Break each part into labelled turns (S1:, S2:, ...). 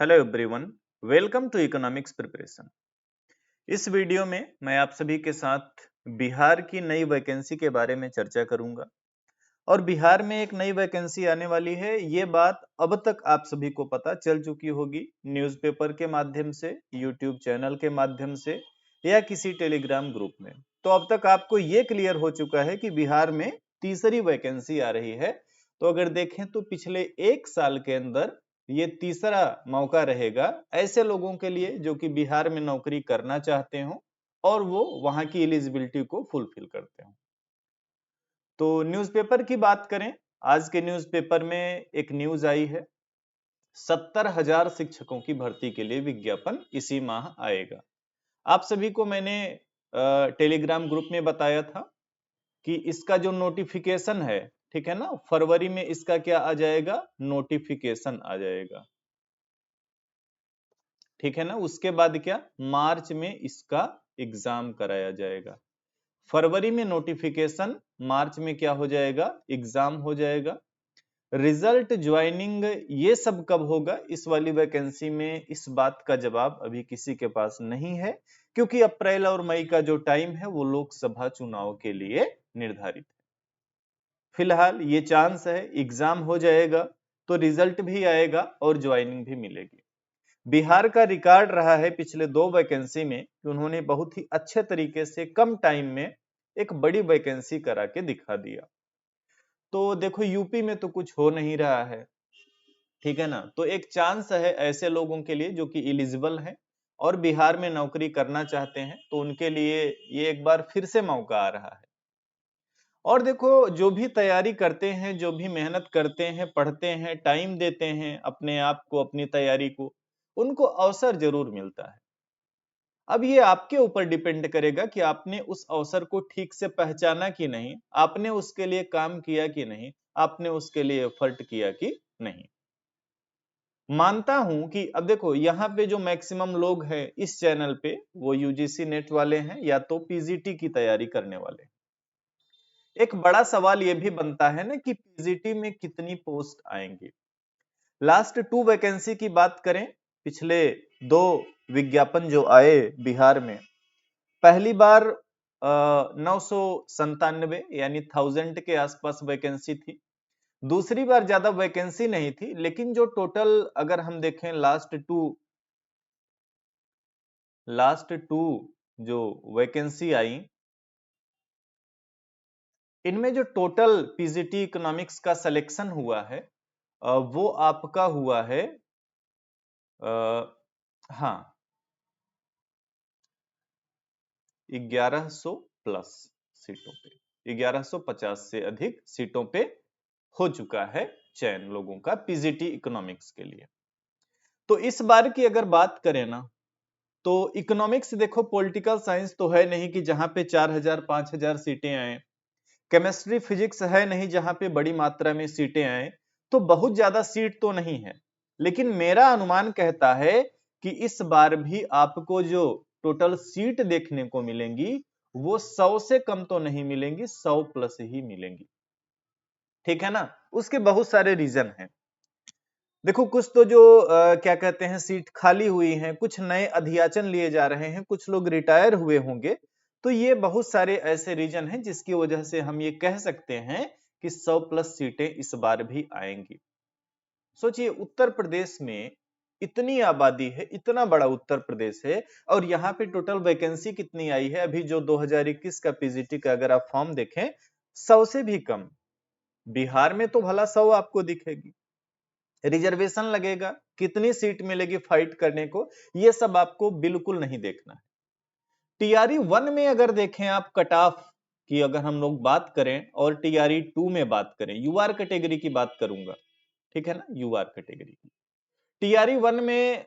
S1: Hello everyone, welcome to economics preparation. इस video में मैं आप सभी के साथ बिहार की नई वैकेंसी के बारे में चर्चा करूंगा और बिहार में एक नई वैकेंसी आने वाली है। ये बात अब तक आप सभी को पता चल चुकी होगी, न्यूज़पेपर के माध्यम से, यूट्यूब चैनल के माध्यम से या किसी टेलीग्राम ग्रुप में। तो अब तक आपको ये क्लियर हो चुका है कि बिहार में तीसरी वैकेंसी आ रही है। तो अगर देखें तो पिछले एक साल के अंदर ये तीसरा मौका रहेगा ऐसे लोगों के लिए जो कि बिहार में नौकरी करना चाहते हो और वो वहां की एलिजिबिलिटी को फुलफिल करते हो। तो न्यूज़पेपर की बात करें, आज के न्यूज़पेपर में एक न्यूज आई है, 70,000 शिक्षकों की भर्ती के लिए विज्ञापन इसी माह आएगा। आप सभी को मैंने टेलीग्राम ग्रुप में बताया था कि इसका जो नोटिफिकेशन है, ठीक है ना, फरवरी में इसका क्या आ जाएगा, नोटिफिकेशन आ जाएगा, ठीक है ना। उसके बाद क्या, मार्च में इसका एग्जाम कराया जाएगा। फरवरी में नोटिफिकेशन, मार्च में क्या हो जाएगा, एग्जाम हो जाएगा। रिजल्ट, ज्वाइनिंग, ये सब कब होगा इस वाली वैकेंसी में, इस बात का जवाब अभी किसी के पास नहीं है, क्योंकि अप्रैल और मई का जो टाइम है वो लोकसभा चुनाव के लिए निर्धारित है। फिलहाल ये चांस है एग्जाम हो जाएगा तो रिजल्ट भी आएगा और ज्वाइनिंग भी मिलेगी। बिहार का रिकॉर्ड रहा है पिछले दो वैकेंसी में कि उन्होंने बहुत ही अच्छे तरीके से कम टाइम में एक बड़ी वैकेंसी करा के दिखा दिया। तो देखो यूपी में तो कुछ हो नहीं रहा है, ठीक है ना। तो एक चांस है ऐसे लोगों के लिए जो कि एलिजिबल हैं और बिहार में नौकरी करना चाहते हैं, तो उनके लिए ये एक बार फिर से मौका आ रहा है। और देखो, जो भी तैयारी करते हैं, जो भी मेहनत करते हैं, पढ़ते हैं, टाइम देते हैं अपने आप को, अपनी तैयारी को, उनको अवसर जरूर मिलता है। अब ये आपके ऊपर डिपेंड करेगा कि आपने उस अवसर को ठीक से पहचाना कि नहीं, आपने उसके लिए काम किया कि नहीं, आपने उसके लिए एफर्ट किया कि नहीं। मानता हूं कि अब देखो, यहाँ पे जो मैक्सिमम लोग हैं इस चैनल पे, वो यूजीसी नेट वाले हैं या तो पीजीटी की तैयारी करने वाले हैं। एक बड़ा सवाल ये भी बनता है ना कि पीजीटी में कितनी पोस्ट आएंगी। लास्ट 2 वैकेंसी की बात करें, पिछले 2 विज्ञापन जो आए बिहार में, पहली बार 997 यानी 1000 के आसपास वैकेंसी थी। दूसरी बार ज्यादा वैकेंसी नहीं थी, लेकिन जो टोटल अगर हम देखें लास्ट टू जो वैकेंसी आई, इनमें जो टोटल पीजीटी इकोनॉमिक्स का सिलेक्शन हुआ है वो आपका हुआ है हाँ 1100 प्लस सीटों पे, 1150 से अधिक सीटों पे हो चुका है चयन लोगों का पीजीटी इकोनॉमिक्स के लिए। तो इस बार की अगर बात करें ना, तो इकोनॉमिक्स देखो, पॉलिटिकल साइंस तो है नहीं कि जहां पे 4000 5000 सीटें आए, केमिस्ट्री फिजिक्स है नहीं जहां पे बड़ी मात्रा में सीटें आए, तो बहुत ज्यादा सीट तो नहीं है। लेकिन मेरा अनुमान कहता है कि इस बार भी आपको जो टोटल सीट देखने को मिलेंगी वो 100 से कम तो नहीं मिलेंगी, 100 प्लस ही मिलेंगी, ठीक है ना। उसके बहुत सारे रीजन हैं। देखो, कुछ तो जो क्या कहते हैं, सीट खाली हुई हैं, कुछ नए अध्याचन लिए जा रहे हैं, कुछ लोग रिटायर हुए होंगे। तो ये बहुत सारे ऐसे रीजन हैं जिसकी वजह से हम ये कह सकते हैं कि 100 प्लस सीटें इस बार भी आएंगी। सोचिए, उत्तर प्रदेश में इतनी आबादी है, इतना बड़ा उत्तर प्रदेश है, और यहाँ पे टोटल वैकेंसी कितनी आई है अभी जो 2021 का पीजीटी का अगर आप फॉर्म देखें, 100 से भी कम। बिहार में तो भला 100 आपको दिखेगी, रिजर्वेशन लगेगा, कितनी सीट मिलेगी फाइट करने को, ये सब आपको बिल्कुल नहीं देखना है। टीआरई 1 में अगर देखें आप कट ऑफ की अगर हम लोग बात करें और टीआरई 2 में बात करें, यूआर कैटेगरी की बात करूंगा, ठीक है ना, यूआर कैटेगरी की टीआरई 1 में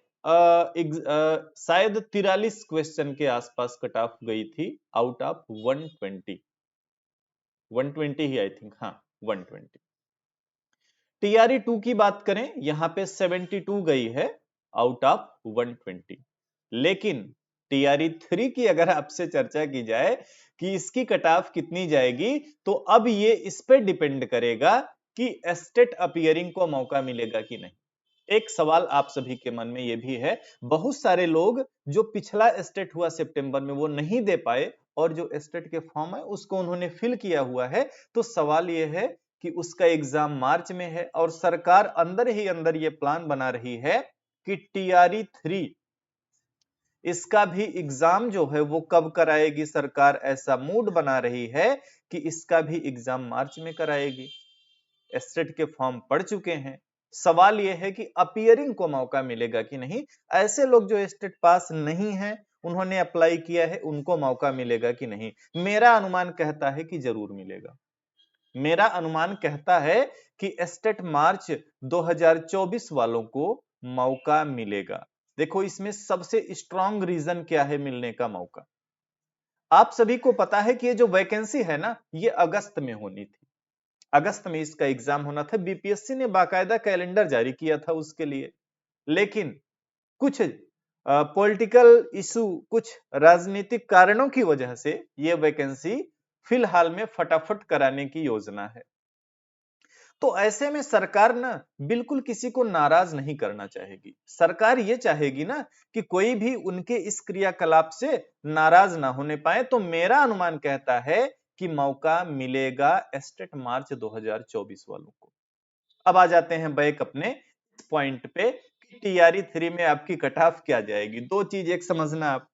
S1: शायद 43 क्वेश्चन के आसपास कट ऑफ गई थी out of 120, 120 he I think, हाँ 120। टीआरई 2 की बात करें, यहां पे 72 गई है आउट ऑफ 120। लेकिन टीआरई 3 की अगर आपसे चर्चा की जाए कि इसकी कट ऑफ कितनी जाएगी, तो अब ये इस पे डिपेंड करेगा कि एस्टेट अपीयरिंग को मौका मिलेगा कि नहीं। एक सवाल आप सभी के मन में ये भी है, बहुत सारे लोग जो पिछला स्टेट हुआ सितंबर में वो नहीं दे पाए और जो स्टेट के फॉर्म है उसको उन्होंने फिल किया हुआ है। तो सवाल ये है कि उसका एग्जाम मार्च में है और सरकार अंदर ही अंदर ये प्लान बना रही है कि टीआरई 3 इसका भी एग्जाम जो है वो कब कराएगी सरकार, ऐसा मूड बना रही है कि इसका भी एग्जाम मार्च में कराएगी। एस्टेट के फॉर्म पड़ चुके हैं, सवाल यह है कि अपीयरिंग को मौका मिलेगा कि नहीं। ऐसे लोग जो एस्टेट पास नहीं है, उन्होंने अप्लाई किया है, उनको मौका मिलेगा कि नहीं। मेरा अनुमान कहता है कि जरूर मिलेगा। मेरा अनुमान कहता है कि एस्टेट मार्च 2024 वालों को मौका मिलेगा। देखो इसमें सबसे स्ट्रॉन्ग रीजन क्या है मिलने का मौका। आप सभी को पता है कि ये जो वैकेंसी है ना, ये अगस्त में होनी थी। अगस्त में इसका एग्जाम होना था। बीपीएससी ने बाकायदा कैलेंडर जारी किया था उसके लिए, लेकिन कुछ पॉलिटिकल इशू, कुछ राजनीतिक कारणों की वजह से यह वैकेंसी फिलहाल में फटाफट कराने की योजना है। तो ऐसे में सरकार ना बिल्कुल किसी को नाराज नहीं करना चाहेगी। सरकार ये चाहेगी ना कि कोई भी उनके इस क्रियाकलाप से नाराज ना होने पाए। तो मेरा अनुमान कहता है कि मौका मिलेगा एस्टेट मार्च 2024 वालों को। अब आ जाते हैं बैक अपने पॉइंट पे कि टीआरई 3 में आपकी कट ऑफ क्या जाएगी। दो चीज एक समझना आप।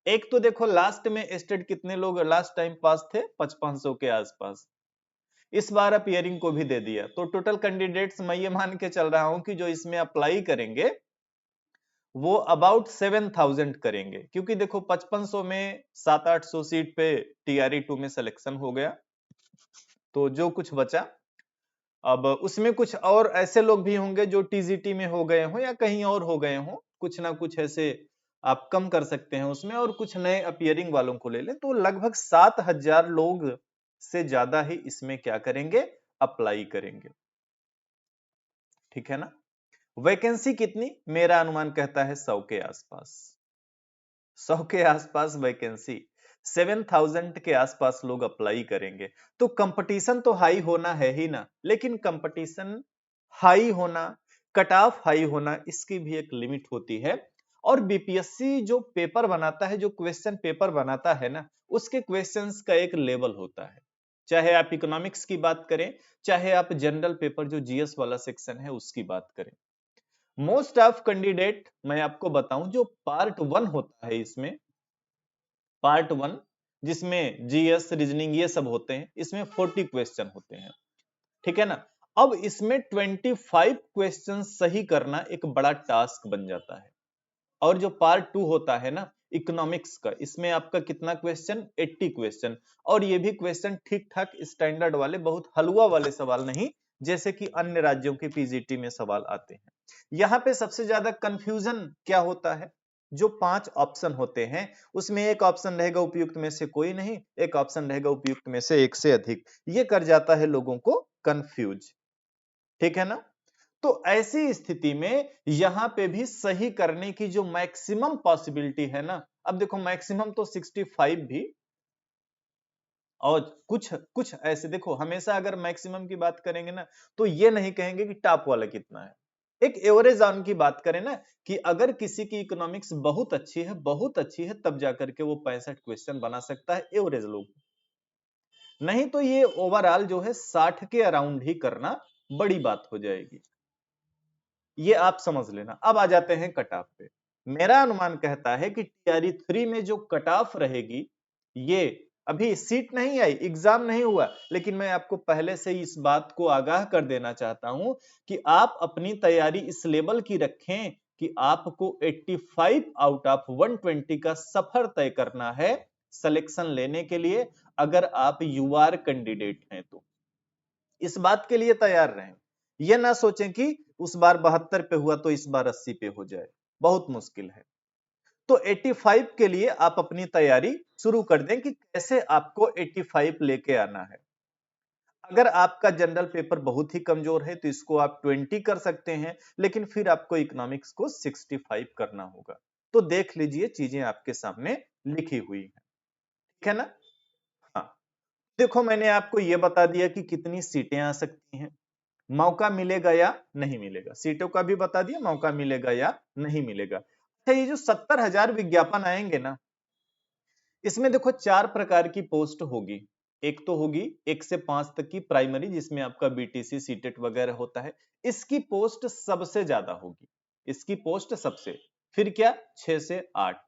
S1: एक तो देखो लास्ट में एस्टेट कितने लोग लास्ट टाइम पास थे, 5500 के आसपास। इस बार अपीयरिंग को भी दे दिया, तो टोटल कैंडिडेट्स मैं ये मान के चल रहा हूं कि जो इसमें अप्लाई करेंगे वो अबाउट 7000 करेंगे। क्योंकि देखो 5500 में 700-800 सीट पे टीआरई 2 में सिलेक्शन हो गया, तो जो कुछ बचा अब उसमें कुछ और ऐसे लोग भी होंगे जो टीजीटी में हो गए हो या कहीं और हो गए हो, कुछ ना कुछ ऐसे आप कम कर सकते हैं उसमें और कुछ नए अपीयरिंग वालों को ले लें। तो लगभग 7000 लोग से ज्यादा ही इसमें क्या करेंगे, अप्लाई करेंगे। ठीक है ना। वैकेंसी कितनी, मेरा अनुमान कहता है 100 के आसपास। 100 के आसपास वैकेंसी, 7000 के आसपास लोग अप्लाई करेंगे। तो कंपटीशन तो हाई होना है ही ना, लेकिन कंपटीशन हाई होना, कट ऑफ हाई होना, इसकी भी एक लिमिट होती है। और बीपीएससी जो पेपर बनाता है, जो क्वेश्चन पेपर बनाता है ना, उसके क्वेश्चंस का एक लेवल होता है। चाहे आप इकोनॉमिक्स की बात करें, चाहे आप जनरल पेपर जो जीएस वाला सेक्शन है उसकी बात करें। मोस्ट ऑफ कैंडिडेट मैं आपको बताऊं, जो पार्ट 1 होता है इसमें, पार्ट 1 जिसमें जीएस रीजनिंग ये सब होते हैं, इसमें 40 क्वेश्चन होते हैं। ठीक है ना। अब इसमें 25 क्वेश्चन सही करना एक बड़ा टास्क बन जाता है। और जो पार्ट 2 होता है ना इकोनॉमिक्स का, इसमें आपका कितना क्वेश्चन, 80 क्वेश्चन। और ये भी क्वेश्चन ठीक ठाक स्टैंडर्ड वाले, बहुत हलवा वाले सवाल नहीं, जैसे कि अन्य राज्यों के पीजीटी में सवाल आते हैं। यहाँ पे सबसे ज्यादा कंफ्यूजन क्या होता है, जो 5 ऑप्शन होते हैं उसमें एक ऑप्शन रहेगा उपयुक्त में से कोई नहीं, एक ऑप्शन रहेगा उपयुक्त में से एक से अधिक। ये कर जाता है लोगों को कंफ्यूज। ठीक है ना। तो ऐसी स्थिति में यहां पे भी सही करने की जो मैक्सिमम पॉसिबिलिटी है ना, अब देखो मैक्सिमम तो 65 भी, और कुछ कुछ ऐसे देखो, हमेशा अगर मैक्सिमम की बात करेंगे ना तो ये नहीं कहेंगे कि टॉप वाला कितना है। एक एवरेज ऑन की बात करें ना, कि अगर किसी की इकोनॉमिक्स बहुत अच्छी है, बहुत अच्छी है, तब जाकर के वो 65 क्वेश्चन बना सकता है एवरेज लोग। नहीं तो ये ओवरऑल जो है 60 के अराउंड ही करना बड़ी बात हो जाएगी। ये आप समझ लेना। अब आ जाते हैं कट ऑफ पे। मेरा अनुमान कहता है कि टीआरई 3 में जो कट ऑफ रहेगी, ये अभी सीट नहीं आई, एग्जाम नहीं हुआ, लेकिन मैं आपको पहले से ही इस बात को आगाह कर देना चाहता हूं कि आप अपनी तैयारी इस लेवल की रखें कि आपको 85 आउट ऑफ 120 का सफर तय करना है सिलेक्शन लेने के लिए, अगर आप यूआर कैंडिडेट हैं तो। इस बात के लिए तैयार रहें। यह ना सोचें कि उस बार 72 पे हुआ तो इस बार 80 पे हो जाए, बहुत मुश्किल है। तो 85 के लिए आप अपनी तैयारी शुरू कर दें कि कैसे आपको 85 लेके आना है। अगर आपका जनरल पेपर बहुत ही कमजोर है तो इसको आप 20 कर सकते हैं, लेकिन फिर आपको इकोनॉमिक्स को 65 करना होगा। तो देख लीजिए, चीजें आपके सामने लिखी हुई है। ठीक है ना। हाँ, देखो मैंने आपको यह बता दिया कि कितनी सीटें आ सकती हैं। मौका मिलेगा या नहीं मिलेगा, सीटों का भी बता दिया, मौका मिलेगा या नहीं मिलेगा। अच्छा, ये जो 70,000 विज्ञापन आएंगे ना, इसमें देखो 4 प्रकार की पोस्ट होगी। एक तो होगी 1 से 5 तक की प्राइमरी, जिसमें आपका बीटीसी सीटेट वगैरह होता है, इसकी पोस्ट सबसे ज्यादा होगी, इसकी पोस्ट सबसे। फिर क्या 6 से 8,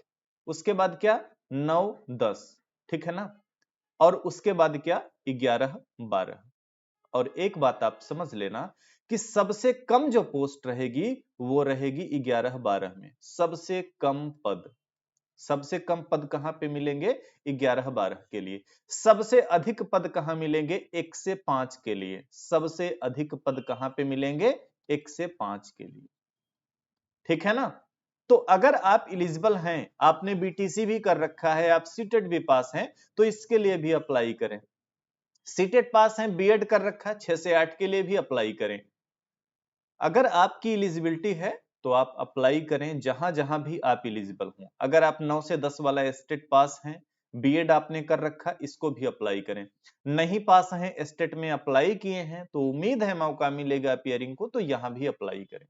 S1: उसके बाद क्या 9 10, ठीक है ना, और उसके बाद क्या 11 12। और एक बात आप समझ लेना कि सबसे कम जो पोस्ट रहेगी वो रहेगी 11 12 में, सबसे कम पद। सबसे कम पद कहां पे मिलेंगे 11 12 के लिए। सबसे अधिक पद कहां मिलेंगे 1 से 5 के लिए। सबसे अधिक पद कहां पे मिलेंगे 1 से 5 के लिए, ठीक है ना। तो अगर आप इलिजिबल हैं, आपने बीटीसी भी कर रखा है, आप सीटेट भी पास हैं, तो इसके लिए भी अप्लाई करें। सीटेट पास हैं, बीएड कर रखा है 6 से 8 के लिए भी अप्लाई करें। अगर आपकी इलिजिबिलिटी है तो आप अप्लाई करें जहां जहां भी आप इलिजिबल हों। अगर आप 9 से 10 वाला स्टेट पास हैं, बीएड आपने कर रखा, इसको भी अप्लाई करें। नहीं पास हैं, स्टेट में अप्लाई किए हैं, तो उम्मीद है मौका मिलेगा अपीयरिंग को, तो यहां भी अप्लाई करें।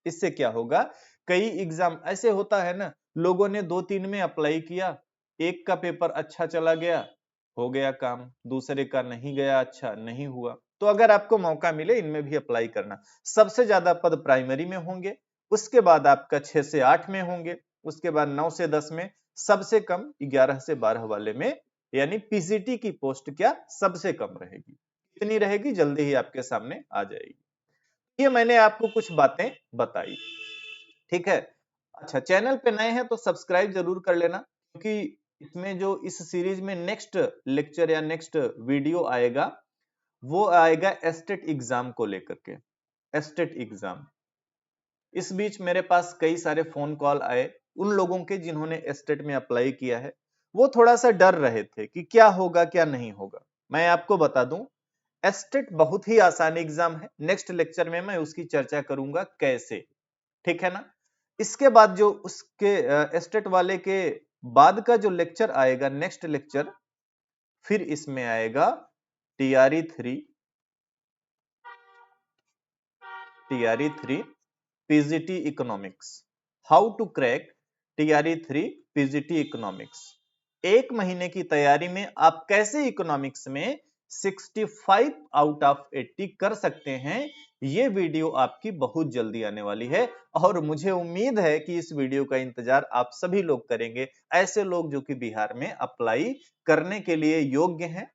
S1: इससे क्या होगा, कई एग्जाम ऐसे होता है ना, लोगों ने 2-3 में अप्लाई किया, एक का पेपर अच्छा चला गया, हो गया काम, दूसरे का नहीं गया, अच्छा नहीं हुआ। तो अगर आपको मौका मिले इनमें भी अप्लाई करना। सबसे ज्यादा पद प्राइमरी में होंगे, उसके बाद आपका 6 से 8 में होंगे, उसके बाद 9 से 10 में, सबसे कम 11 से 12 वाले में, यानी पीसीटी की पोस्ट क्या सबसे कम रहेगी। कितनी रहेगी जल्दी ही आपके सामने आ जाएगी। ये मैंने आपको कुछ बातें बताई, ठीक है। अच्छा, चैनल पे नए हैं तो सब्सक्राइब जरूर कर लेना, क्योंकि इसमें जो इस सीरीज में नेक्स्ट लेक्चर या नेक्स्ट वीडियो आएगा, वो आएगा एस्टेट एग्जाम को लेकर के, एस्टेट एग्जाम। इस बीच मेरे पास कई सारे फोन कॉल आए उन लोगों के जिन्होंने एस्टेट में अप्लाई किया है, वो थोड़ा सा डर रहे थे कि क्या होगा क्या नहीं होगा। मैं आपको बता दूं, एस्टेट बहुत ही आसान एग्जाम है, नेक्स्ट लेक्चर में मैं उसकी चर्चा करूंगा कैसे, ठीक है ना। इसके बाद जो उसके एस्टेट वाले के बाद का जो लेक्चर आएगा, नेक्स्ट लेक्चर, फिर इसमें आएगा TRE 3 PGT economics, how to crack TRE 3 PGT economics. 1 महीने की तैयारी में आप कैसे इकोनॉमिक्स में 65 आउट ऑफ 80 कर सकते हैं, ये वीडियो आपकी बहुत जल्दी आने वाली है। और मुझे उम्मीद है कि इस वीडियो का इंतजार आप सभी लोग करेंगे, ऐसे लोग जो कि बिहार में अप्लाई करने के लिए योग्य हैं,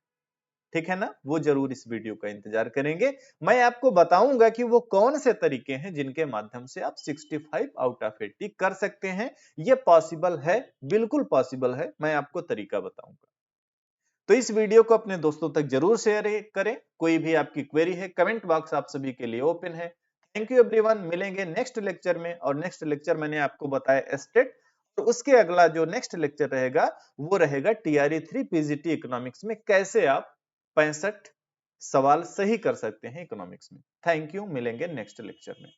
S1: ठीक है ना, वो जरूर इस वीडियो का इंतजार करेंगे। मैं आपको बताऊंगा कि वो कौन से तरीके हैं जिनके माध्यम से आप 65 आउट ऑफ 80 कर सकते हैं। ये पॉसिबल है, बिल्कुल पॉसिबल है, मैं आपको तरीका बताऊंगा। तो इस वीडियो को अपने दोस्तों तक जरूर शेयर करें। कोई भी आपकी क्वेरी है, कमेंट बॉक्स आप सभी के लिए ओपन है। थैंक यू एवरीवन, मिलेंगे नेक्स्ट लेक्चर में। और नेक्स्ट लेक्चर मैंने आपको बताया एस्टेट, तो उसके अगला जो नेक्स्ट लेक्चर रहेगा वो रहेगा टीआरई 3 पीजीटी इकोनॉमिक्स में कैसे आप 65 सवाल सही कर सकते हैं इकोनॉमिक्स में। थैंक यू, मिलेंगे नेक्स्ट लेक्चर में।